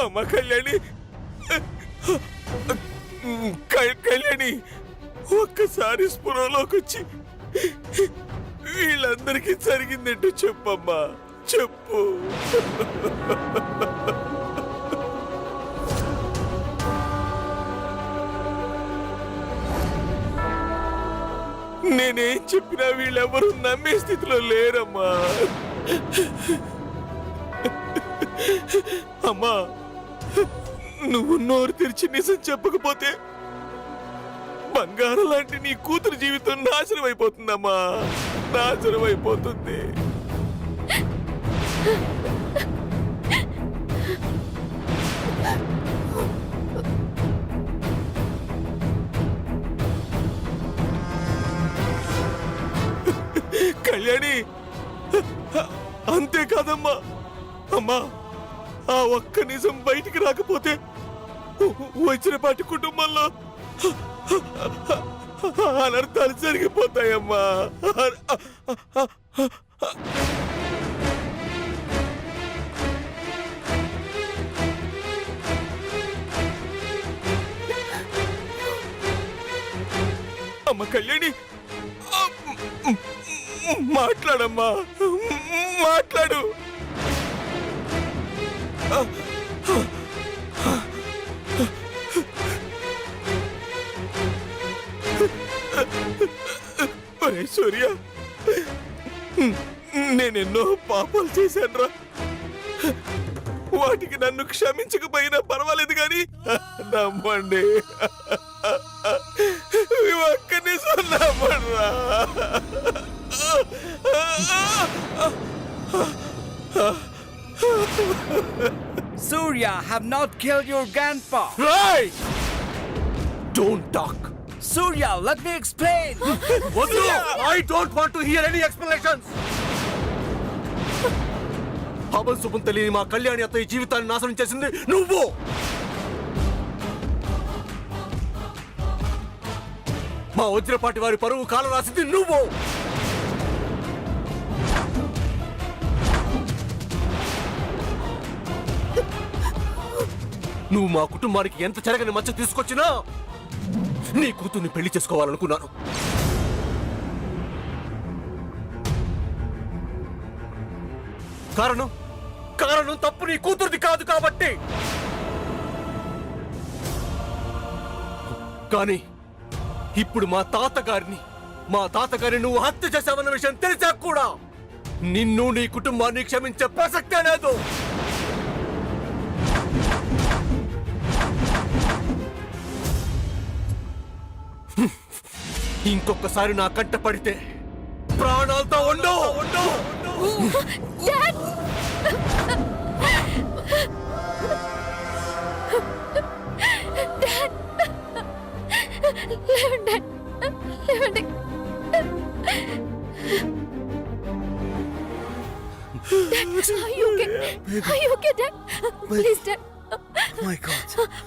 అమ్మ కళ్యాణి, కళ్యాణి ఒక్కసారి స్పృహలోకి వచ్చి వీళ్ళందరికీ జరిగిందంటూ చెప్పమ్మా, చెప్పు. నేనేం చెప్పినా వీళ్ళెవరూ నమ్మే స్థితిలో లేరమ్మా. అమ్మా, నువ్వు నోరు తెరిచి నిజం చెప్పకపోతే బంగారం లాంటి నీ కూతురు జీవితం నాశనం అయిపోతుందమ్మా, నాశనం అయిపోతుంది. కళ్యాణి, అంతేకాదమ్మా, అమ్మా ఆ ఒక్క నిజం బయటికి రాకపోతే వచ్చినపాటి కుటుంబంలో అనర్థాలు జరిగిపోతాయమ్మా. అమ్మ కళ్యాణి, మాట్లాడమ్మా, మాట్లాడు. అరే సూర్య, నేనెన్నో పాపాలు చేశానురా. వాటికి నన్ను క్షమించకపోయినా పర్వాలేదు కానీ నమ్మండి, ఒక్కని నమ్మడ్రా. Surya have not killed your grandpa. Right! Don't talk. Surya, let me explain. What's I don't want to hear any explanations. అబల్ సుబం తెలియని మా కళ్యాణి అత్తయ్య జీవితాన్ని నాశనం చేసింది నువ్వు. మా వజ్రపాటి వారి పరువు కాలం రాసింది నువ్వు. నువ్వు మా కుటుంబానికి ఎంత చెరగని మచ్చ తీసుకొచ్చినా నీ కూతుర్ని పెళ్లి చేసుకోవాలనుకున్నాను. కారణం తప్పు నీ కూతురిది కాదు కాబట్టి. కానీ ఇప్పుడు మా తాతగారిని నువ్వు హత్య చేశావన్న విషయం తెలిసా కూడా నిన్ను నీ కుటుంబాన్ని క్షమించే ప్రసక్తే లేదు. ఇంకొకసారి నా కంట పడితే ప్రాణాలతో ఉండవు.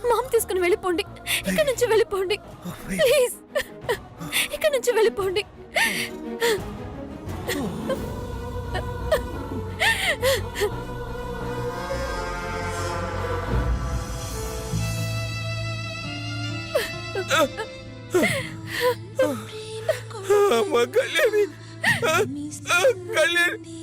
మామ్ తీసుకుని వెళ్ళిపోండి, ఇక్కడ నుంచి వెళ్ళిపోండి ప్లీజ్, ఇక్కడ నుంచి వెళ్ళిపోండి. అమ్మ కళ్యాణి, కళ్యాణి,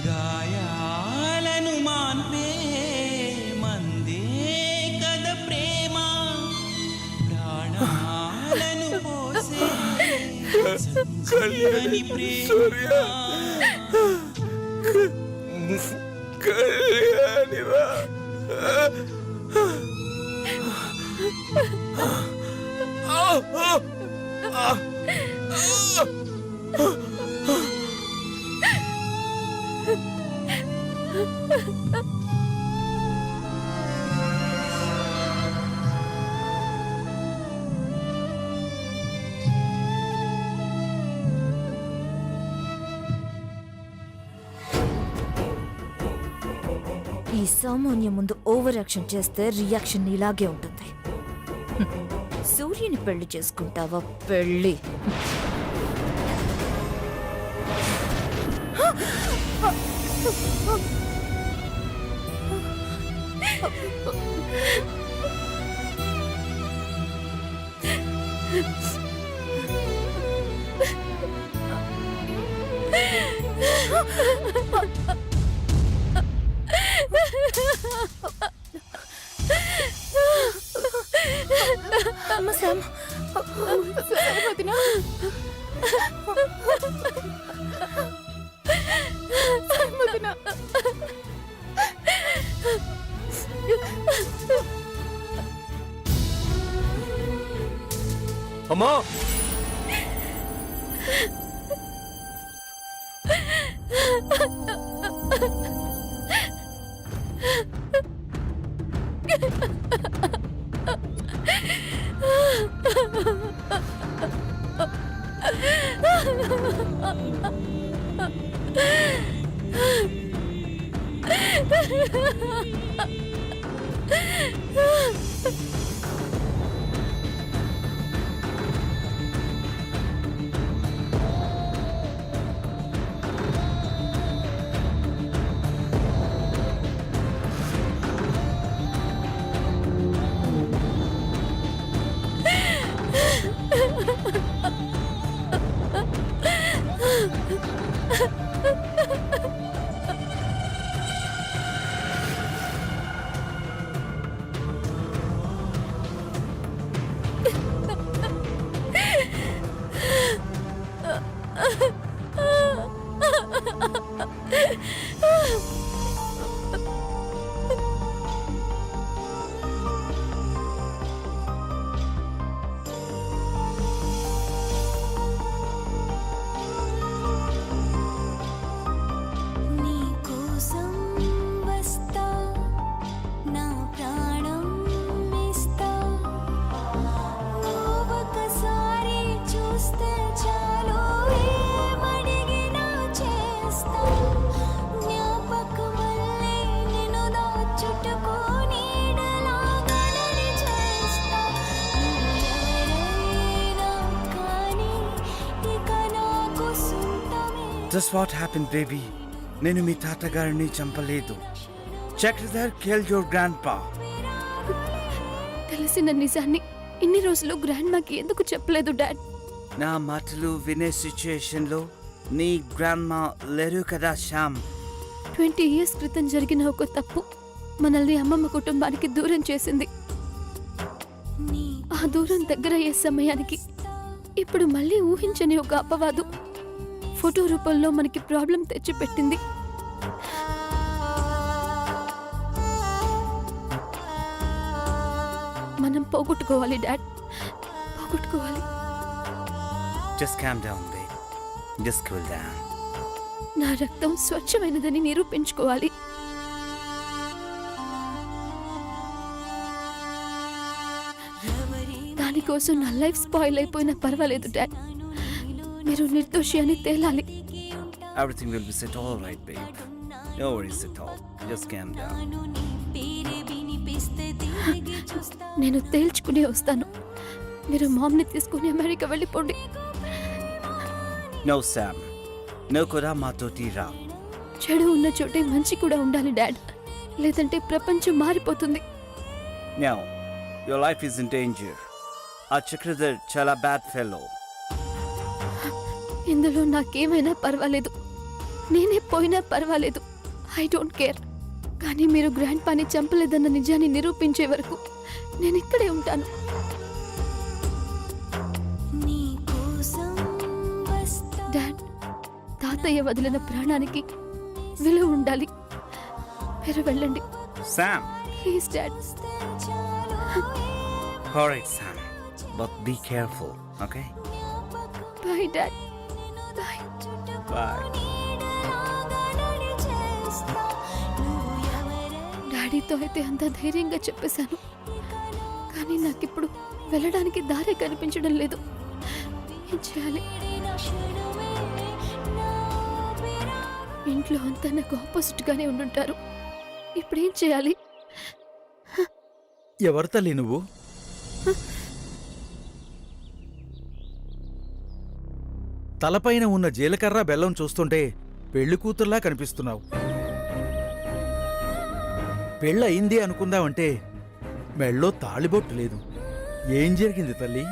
గాయాలను మాన్పే మందే కద ప్రేమ, ప్రాణాలను పోసే కళ్యాణి, సూర్య, కళ్యాణిరా. ఈ సామాన్య ముందు ఓవర్ యాక్షన్ చేస్తే రియాక్షన్ ఇలాగే ఉంటుంది. సూర్యుని పెళ్లి చేసుకుంటావా? పెళ్లి అమ్మా That's what happened, baby. నేను మీ తాతగారిని చంపలేదు. Chakradhar killed your grandpa. తెలిసిన నిజాన్ని ఇన్ని రోజులు గ్రాండ్ మాకి ఎందుకు చెప్పలేదు డాడ్? నా మాటలు వినే సిచ్యుయేషన్ లో నీ గ్రాండ్మా లేరు కదా శ్యామ్. 20 years క్రితం జరిగిన ఒక తప్పు మనల్ని అమ్మమ్మ కుటుంబానికి దూరం చేసింది. ఆ దూరం దగ్గరయ్యే సమయానికి ఇప్పుడు మళ్ళీ ఊహించని ఒక అపవాదు ఫోటో రూపంలో మనకి ప్రాబ్లం తెచ్చిపెట్టింది. మనం పోగొట్టుకోవాలి dad, పోగొట్టుకోవాలి. Just calm down, babe. Just cool down. నా రక్తం స్వచ్ఛమైనదని నిరూపించుకోవాలి. దానికోసం నా లైఫ్ స్పాయిల్ అయిపోయినా పర్వాలేదు డాడ్. మీరు నిర్దోషి అని తేలాలి. Everything will be set all right, babe. No worries at all. Just calm down. నేను తేల్చుకునే వస్తాను. మీరు మామ్ని తీసుకుని అమెరికా వెళ్ళిపోండి. No, Sam. నువ్వు కూడా మాతోటి రా. చెడు ఉన్న చోటే మంచి కూడా ఉండాలి డాడ్, లేదంటే ప్రపంచం మారిపోతుంది. No, your life is in danger. ఆ చక్రధర్ చాలా బ్యాడ్ ఫెలో. ఇందులో నాకేమైనా పర్వాలేదు, నేనే పోయినా పర్వాలేదు. I don't care. కానీ మీరు గ్రాండ్ పాని చంపలేదన్న నిజాన్ని నిరూపించే వరకు నేను ఇక్కడే ఉంటాను. డాడ్, తాతయ్య వదిలిన ప్రాణానికి విలువ ఉండాలి. మీరు వెళ్ళండి. Sam. Please dad. All right, Sam. But be careful, okay? Bye dad. Bye. Bye. డాడీతో అయితే అంత ధైర్యంగా చెప్పేశాను, కానీ నాకిప్పుడు వెళ్ళడానికి దారే కనిపించడం లేదు. ఏం చేయాలి? ఇంట్లో అంతా నాకు ఆపోజిట్ గానే ఉండుంటారు. ఇప్పుడు ఏం చేయాలి? ఎవరు తల్లి నువ్వు? తలపైన ఉన్న జీలకర్ర బెల్లం చూస్తుంటే పెళ్లి కూతుర్లా కనిపిస్తున్నావు. పెళ్ళయింది అనుకుందామంటే మెళ్ళో తాళిబొట్టు లేదు. ఏం జరిగింది తల్లి?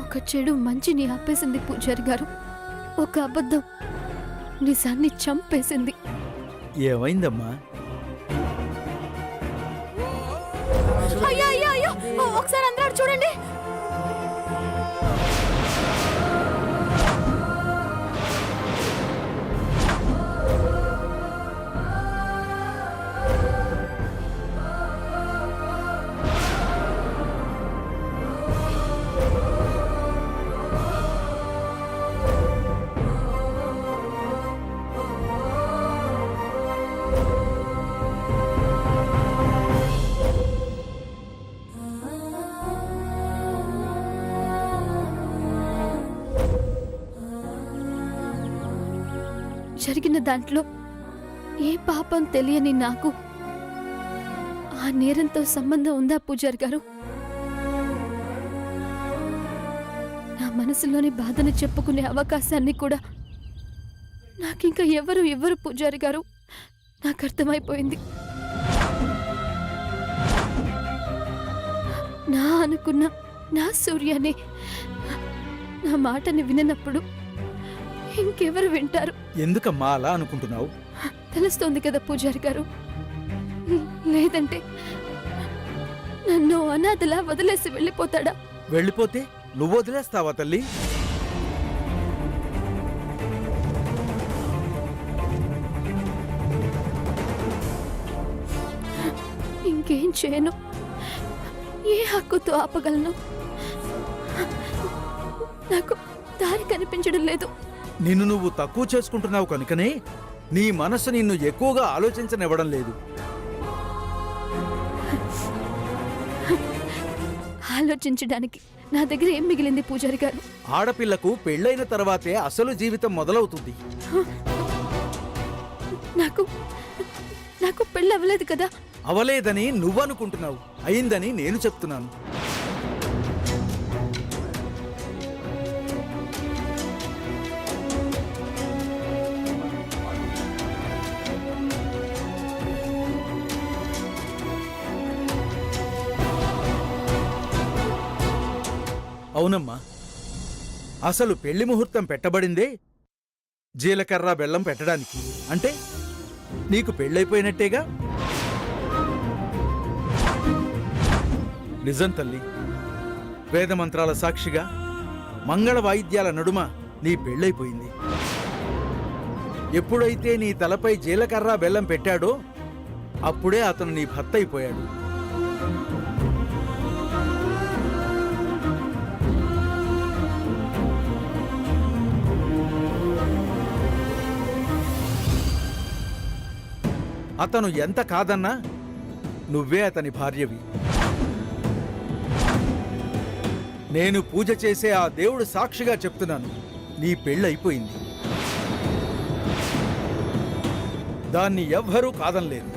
ఒక చెడు మంచిని ఆపేసింది పూజారి గారు. ఒక అబద్ధం నిజాన్ని చంపేసింది. ఏమైందమ్మా? అయ్యో అయ్యో అయ్యో, ఒకసారి అందరూ చూడండి. జరిగిన దాంట్లో ఏ పాపం తెలియని నాకు ఆ నేరంతో సంబంధం ఉందా పూజారి గారు? నా మనసులోని బాధను చెప్పుకునే అవకాశాన్ని కూడా నాకింకా ఎవరు ఇవ్వరు పూజారి గారు. నాకు అర్థమైపోయింది. నా అనుకున్న నా సూర్యనే నా మాటని విననప్పుడు ఇంకెవరు వింటారు? ఎందుకమ్మా అలా అనుకుంటున్నావు? తెలుస్తోంది కదా పూజారి గారు. లేదంటే నన్ను అనాథలా వదిలేసి వెళ్ళిపోతాడా? వెళ్ళిపోతే నువ్వు వదిలేస్తావా తల్లి? ఇంకేం చేయను? ఏ హక్కుతో ఆపగలను? నాకు దారి కనిపించడం లేదు. నిన్ను నువ్వు తక్కువ చేసుకుంటున్నావు కనుకనే నీ మనసు నిన్ను ఎక్కువగా ఆలోచించనివ్వడం లేదు. ఆలోచించడానికి నా దగ్గర ఏం మిగిలింది పూజారి గారు? ఆడపిల్లకు పెళ్ళైన తర్వాతే అసలు జీవితం మొదలవుతుంది. నాకు నాకు పెళ్ళి అవ్వలేదు కదా? అవలేదని నువ్వనుకుంటున్నావు, అయిందని నేను చెప్తున్నాను. అవునమ్మా, అసలు పెళ్లి ముహూర్తం పెట్టబడిందే జీలకర్ర బెల్లం పెట్టడానికి. అంటే నీకు పెళ్ళైపోయినట్టేగా? నిజం తల్లి, వేదమంత్రాల సాక్షిగా మంగళ వాయిద్యాల నడుమ నీ పెళ్ళైపోయింది. ఎప్పుడైతే నీ తలపై జీలకర్ర బెల్లం పెట్టాడో అప్పుడే అతను నీ భర్త అయిపోయాడు. అతను ఎంత కాదన్నా నువ్వే అతని భార్యవి. నేను పూజ చేసే ఆ దేవుడు సాక్షిగా చెప్తున్నాను, నీ పెళ్ళైపోయింది. దాన్ని ఎవ్వరూ కాదనలేరు.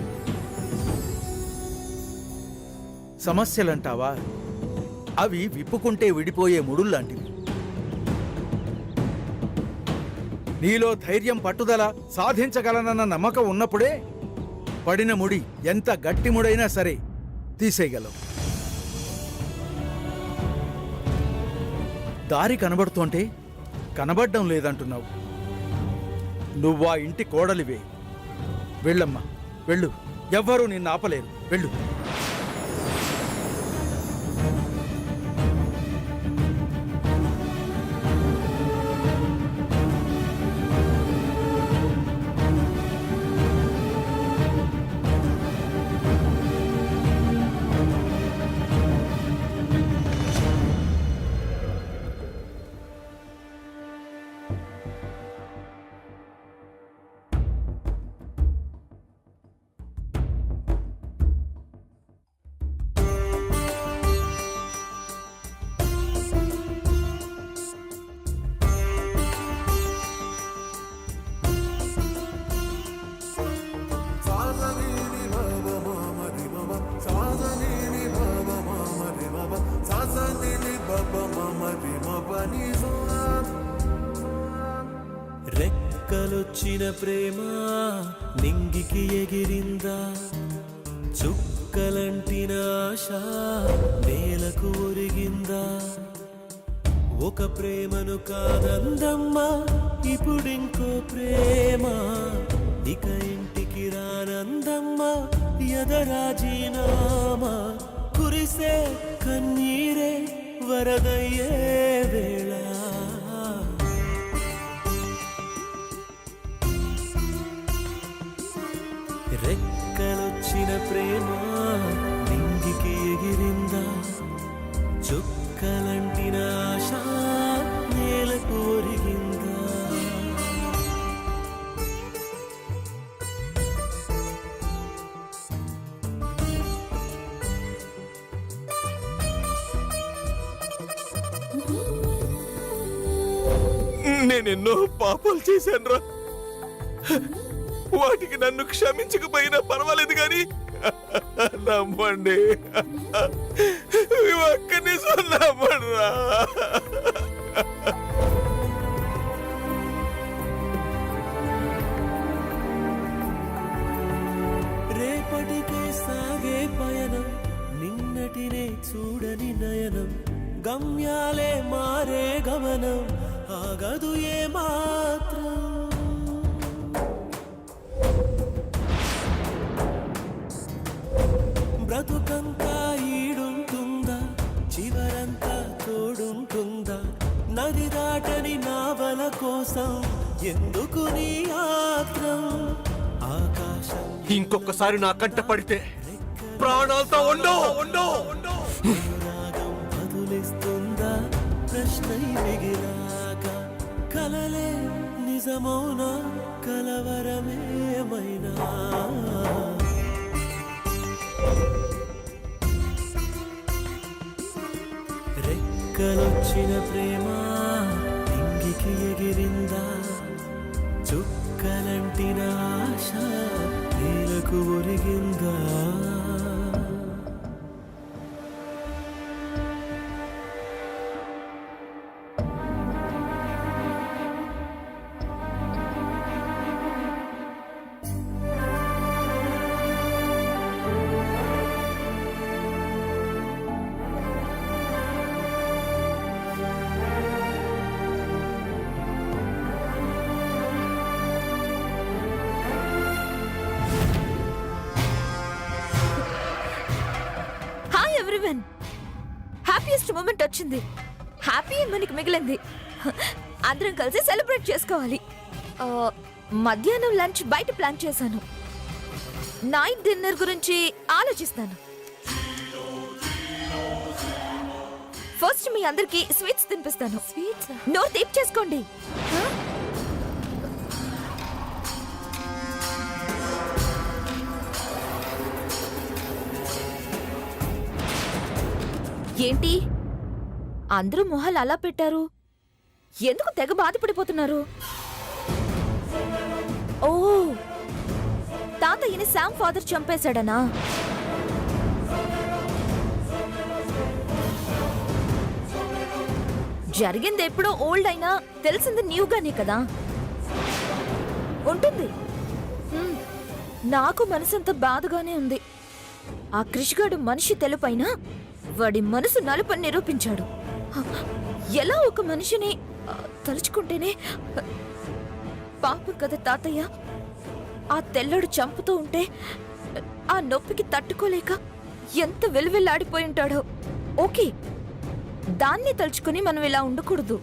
సమస్యలంటావా? అవి విప్పుకుంటే విడిపోయే ముడుల్లాంటివి. నీలో ధైర్యం, పట్టుదల, సాధించగలనన్న నమ్మకం ఉన్నప్పుడే పడిన ముడి ఎంత గట్టి ముడైనా సరే తీసేయగలవు. దారి కనబడుతోంటే కనబడ్డం లేదంటున్నావు. నువ్వా ఇంటి కోడలివే. వెళ్ళమ్మా, వెళ్ళు. ఎవ్వరూ నిన్ను ఆపలేరు. వెళ్ళు. రెక్కలొచ్చిన ప్రేమ నింగికి ఎగిరిందా, చుక్కలంటిన ఆశ నేలకు ఒరిగిందా. ఒక ప్రేమను కాదందమ్మా ఇప్పుడింకో ప్రేమ, ఇక ఇంటికి రానందమ్మా ఎదరాజీనామా. కురిసే కన్నీరే వరదయ్యే వేళ, రెక్కలొచ్చిన ప్రేమ నింగికి ఎగిరిందా, చుక్కలంటిన ఆశ నేలకు ఒరిగిందా. నేనెన్నో పాపాలు చేశానురా, వాటికి నన్ను క్షమించకపోయినా పర్వాలేదు కానీ నమ్మండి, ఒక్కని నమ్మడురా. రేపటికే సాగే పయనం, నిన్నటినే చూడని నయనం, గమ్యాలే మారే గమనం ఆగదు ఏ మాత్రం. బ్రతుకంతా ఈడుంటుందా, చివరంతా తోడుంటుందా, నది దాటని నావల కోసం ఎందుకు నీ ఆత్రం. ఆకాశం ఇంకొకసారి నా కంట పడితే ప్రాణాలతో రాగం బదులిస్తుందా, ప్రశ్నై మిగిలాక కలలే నిజమౌనా, కలవరమేమైనా. రెక్కలొచ్చిన ప్రేమ నింగికి ఎగిరిందా, చుక్కలంటిన ఆశ నేలకు ఒరిగిందా. ఎవ్రీవన్, హ్యాపీయెస్ట్ మూమెంట్ వచ్చింది. హ్యాపీ మనకి మిగిలింది. అందరం కలిసి సెలబ్రేట్ చేసుకోవాలి. మధ్యాహ్నం లంచ్ బయట ప్లాన్ చేశాను. నైట్ డిన్నర్ గురించి ఆలోచిస్తాను. ఫస్ట్ మీ అందరికి స్వీట్స్ తినిపిస్తాను. స్వీట్స్ నోరు తీపి చేసుకోండి. ఏంటి అందరూ మొహాలు అలా పెట్టారు? ఎందుకు తెగ బాధపడిపోతున్నారు? ఓ, తాతయ్యని శామ్ ఫాదర్ చంపేశాడనా? జరిగింది ఎప్పుడో ఓల్డ్ అయినా తెలిసింది న్యూగానే కదా ఉంటుంది. నాకు మనసంత బాధగానే ఉంది. ఆ కృషిగాడు మనిషి తెలుపైనా వాడి మనసు నలుపని నిరూపించాడు. ఎలా ఒక మనిషిని తలుచుకుంటేనే పాపం కదా తాతయ్య. ఆ తెల్లడు చంపుతూ ఉంటే ఆ నొప్పికి తట్టుకోలేక ఎంత వెలువెల్లాడిపోయి ఉంటాడో. ఓకే, దాన్ని తలుచుకుని మనం ఇలా ఉండకూడదు.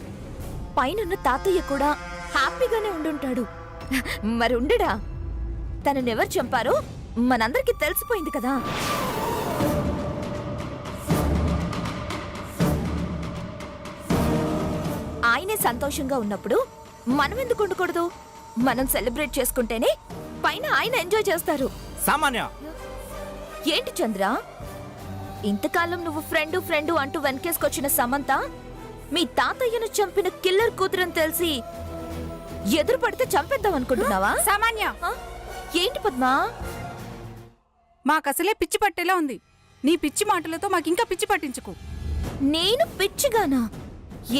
పైనున్న తాతయ్య కూడా హ్యాపీగానే ఉండుంటాడు. మరి ఉండడా? తననెవరు చంపారో మనందరికీ తెలిసిపోయింది కదా. ఆయనే సంతోషంగా ఉన్నప్పుడు మనం ఎందుకు ఉండకూడదు? మనం సెలబ్రేట్ చేసుకుంటేనే పైన ఆయన ఎంజాయ్ చేస్తారు. సామాన్య, ఏంటి చంద్ర, ఇంతకాలం నువ్వు ఫ్రెండు ఫ్రెండు అంటూ వెనకేసుకొచ్చిన సమంత మీ తాతయ్యను చంపిన కిల్లర్ కూతురని తెలిసి ఎదురు పడితే చంపేద్దాం అనుకుంటున్నావా? సామాన్య, ఏంటి పద్మా? మాకసలే పిచ్చి పట్టేలా ఉంది. నీ పిచ్చి మాటలతో మాకింకా పిచ్చి పట్టించుకు. నేను పిచ్చిగానా?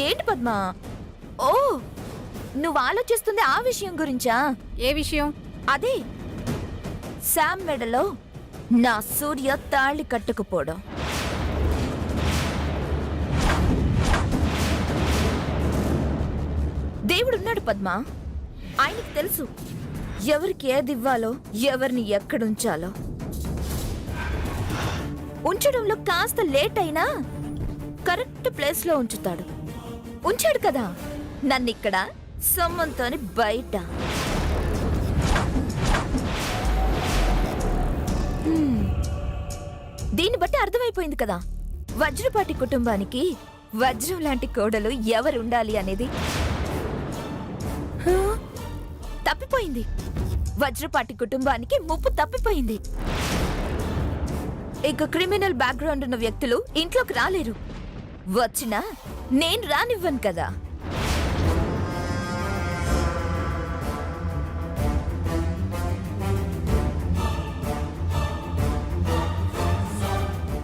ఏంటి పద్మా? ఓ, నువ్వు ఆలోచిస్తుంది ఆ విషయం గురించా? ఏ విషయం? అదే శామ్ మెడలో నా సూర్య తాళి కట్టుకుపోవడం. దేవుడున్నాడు పద్మ. ఆయనకి తెలుసు ఎవరికి ఏది ఇవ్వాలో, ఎవరిని ఎక్కడుంచాలో. ఉంచడంలో కాస్త లేట్ అయినా కరెక్ట్ ప్లేస్ లో ఉంచుతాడు. ఉంచాడు కదా నన్నిక్కడ, సొమ్మంతోని బయట. దీన్ని బట్టి అర్థమైపోయింది కదా వజ్రపాటి కుటుంబానికి వజ్రం లాంటి కోడలు ఎవరు ఉండాలి అనేది. తప్పిపోయింది. వజ్రపాటి కుటుంబానికి ముప్పు తప్పిపోయింది. ఇక క్రిమినల్ బ్యాక్గ్రౌండ్ ఉన్న వ్యక్తులు ఇంట్లోకి రాలేరు. వచ్చినా నేను రానివ్వను కదా.